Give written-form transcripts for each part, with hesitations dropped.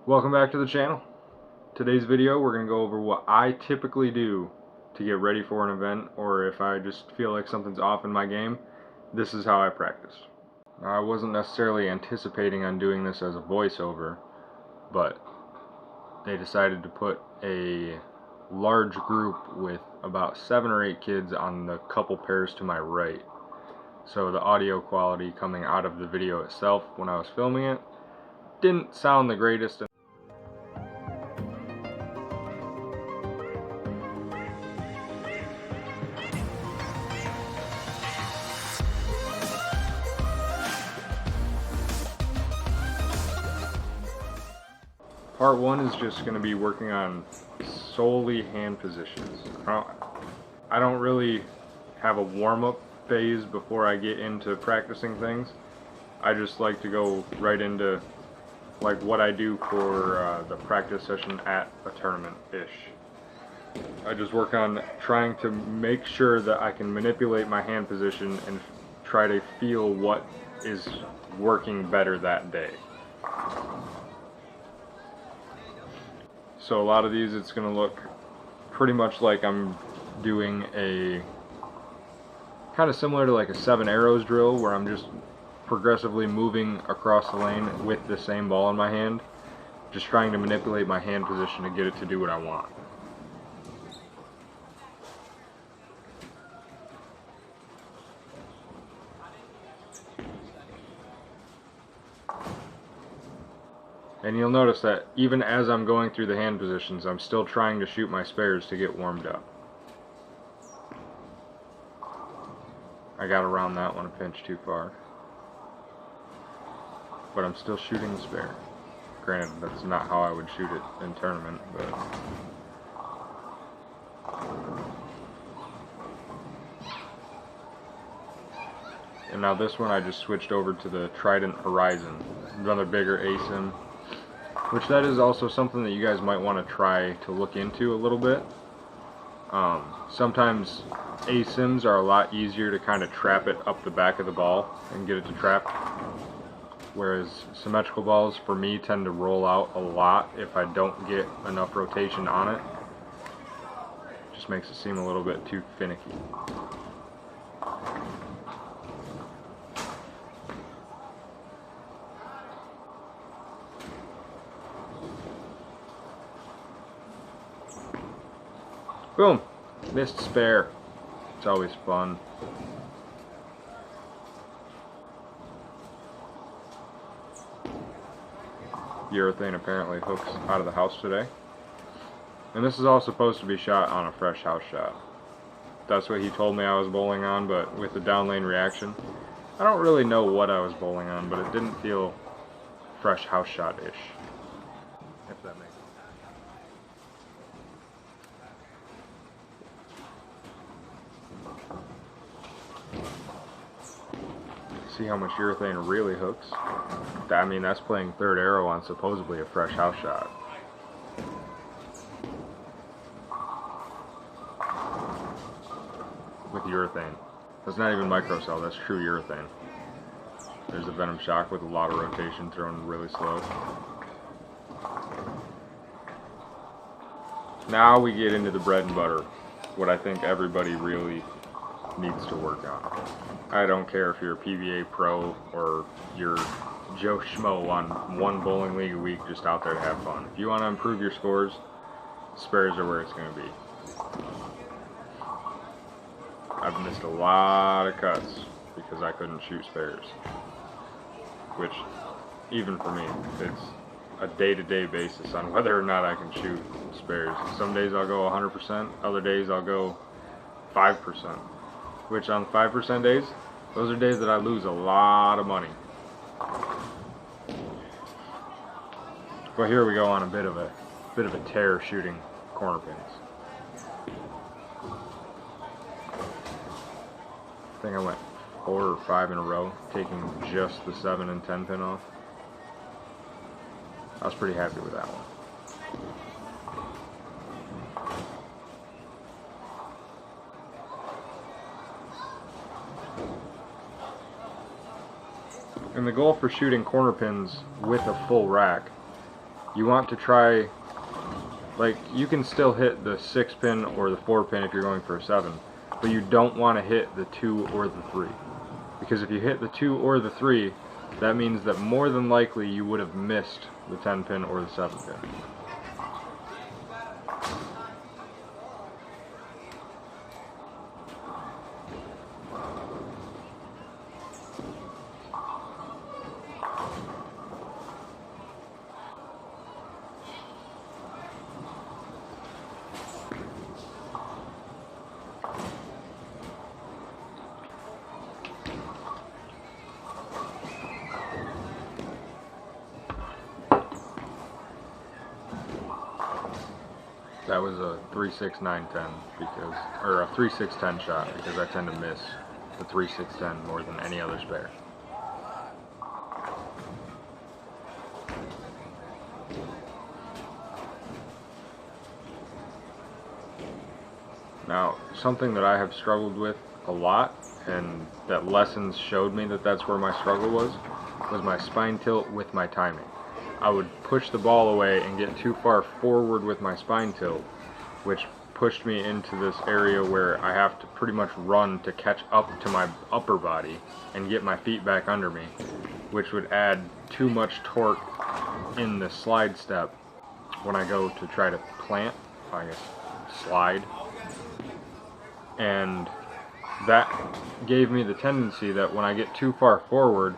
Welcome back to the channel. Today's video we're going to go over what I typically do to get ready for an event, or if I just feel like something's off in my game, this is how I practice. Now, I wasn't necessarily anticipating on doing this as a voiceover, but they decided to put a large group with about 7 or 8 kids on the couple pairs to my right. So the audio quality coming out of the video itself when I was filming it didn't sound the greatest. Part 1 is just going to be working on solely hand positions. I don't really have a warm-up phase before I get into practicing things. I just like to go right into like what I do for the practice session at a tournament-ish. I just work on trying to make sure that I can manipulate my hand position and try to feel what is working better that day. So a lot of these, it's going to look pretty much like I'm doing a kind of similar to like a 7 arrows drill, where I'm just progressively moving across the lane with the same ball in my hand, just trying to manipulate my hand position to get it to do what I want. And you'll notice that even as I'm going through the hand positions, I'm still trying to shoot my spares to get warmed up. I got around that one a pinch too far. But I'm still shooting the spare. Granted, that's not how I would shoot it in tournament, but... And now this one I just switched over to the Trident Horizon. Another bigger ASIM. Which that is also something that you guys might want to try to look into a little bit. Sometimes ASIMs are a lot easier to kind of trap it up the back of the ball and get it to trap. Whereas symmetrical balls, for me, tend to roll out a lot if I don't get enough rotation on it. Just makes it seem a little bit too finicky. Boom! Missed spare. It's always fun. Urethane apparently hooks out of the house today. And this is all supposed to be shot on a fresh house shot. That's what he told me I was bowling on, but with the down lane reaction, I don't really know what I was bowling on, but it didn't feel fresh house shot-ish. If that makes sense. See how much urethane really hooks? I mean, that's playing third arrow on supposedly a fresh house shot. With urethane. That's not even microcell, that's true urethane. There's a Venom Shock with a lot of rotation thrown really slow. Now we get into the bread and butter. What I think everybody really needs to work on. I don't care if you're a PBA pro or you're Joe Schmo on one bowling league a week just out there to have fun. If you want to improve your scores, spares are where it's going to be. I've missed a lot of cuts because I couldn't shoot spares. Which, even for me, it's a day-to-day basis on whether or not I can shoot spares. Some days I'll go 100%, other days I'll go 5%. Which on 5% days, those are days that I lose a lot of money. But here we go on a bit of a tear shooting corner pins. I think I went 4 or 5 in a row, taking just the 7 and 10 pin off. I was pretty happy with that one. And the goal for shooting corner pins with a full rack, you want to try, like, you can still hit the 6 pin or the 4 pin if you're going for a 7, but you don't want to hit the 2 or the 3. Because if you hit the 2 or the 3, that means that more than likely you would have missed the 10 pin or the 7 pin. That was a 3-6-9-10 because, or a 3-6-10 shot, because I tend to miss the 3-6-10 more than any other spare. Now, something that I have struggled with a lot, and that lessons showed me that that's where my struggle was my spine tilt with my timing. I would push the ball away and get too far forward with my spine tilt, which pushed me into this area where I have to pretty much run to catch up to my upper body and get my feet back under me, which would add too much torque in the slide step when I go to try to plant, I guess, slide. And that gave me the tendency that when I get too far forward,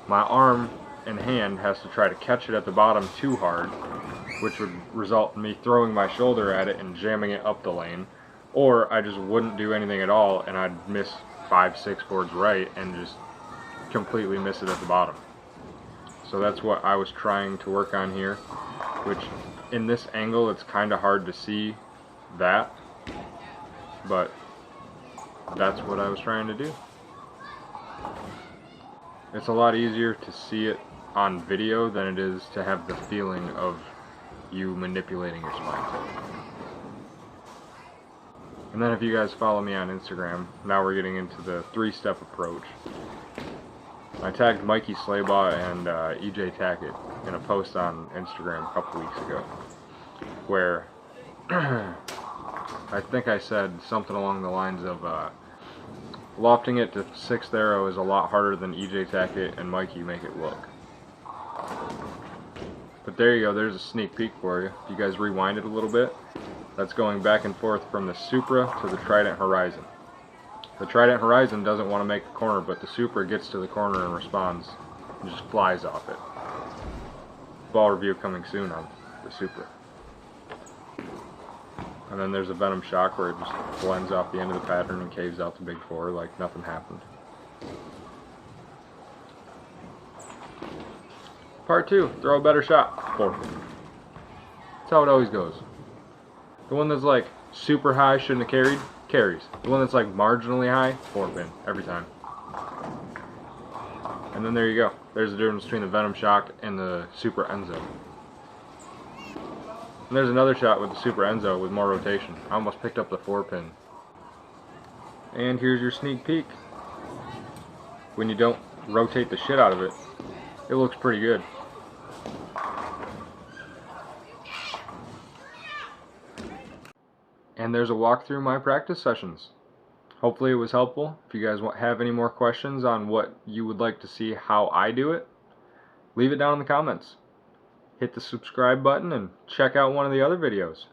my arm and hand has to try to catch it at the bottom too hard, which would result in me throwing my shoulder at it and jamming it up the lane, or I just wouldn't do anything at all and I'd miss 5-6 boards right and just completely miss it at the bottom. So that's what I was trying to work on here, which in this angle it's kind of hard to see that, but that's what I was trying to do. It's a lot easier to see it on video than it is to have the feeling of you manipulating your spine tilt. And then if you guys follow me on Instagram, now we're getting into the 3-step approach. I tagged Mikey Slaybaugh and EJ Tackett in a post on Instagram a couple weeks ago, where I think I said something along the lines of lofting it to 6th arrow is a lot harder than EJ Tackett and Mikey make it look. But there you go, there's a sneak peek for you. If you guys rewind it a little bit, that's going back and forth from the supra to the trident horizon. The trident horizon doesn't want to make a corner, but the supra gets to the corner and responds and just flies off it. Ball review coming soon on the supra. And then there's a venom shock where it just blends off the end of the pattern and caves out the big 4 like nothing happened. Part 2, throw a better shot. 4 pin. That's how it always goes. The one that's like super high, shouldn't have carried, carries. The one that's like marginally high, 4 pin, every time. And then there you go. There's the difference between the venom shock and the super enzo. And there's another shot with the super enzo with more rotation. I almost picked up the 4 pin. And here's your sneak peek. When you don't rotate the shit out of it, it looks pretty good. And there's a walk through my practice sessions. Hopefully it was helpful. If you guys have any more questions on what you would like to see how I do it, leave it down in the comments. Hit the subscribe button and check out one of the other videos.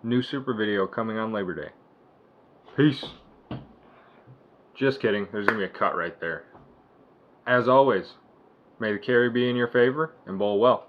New super video coming on Labor Day. Peace. Just kidding, there's going to be a cut right there. As always, may the carry be in your favor and bowl well.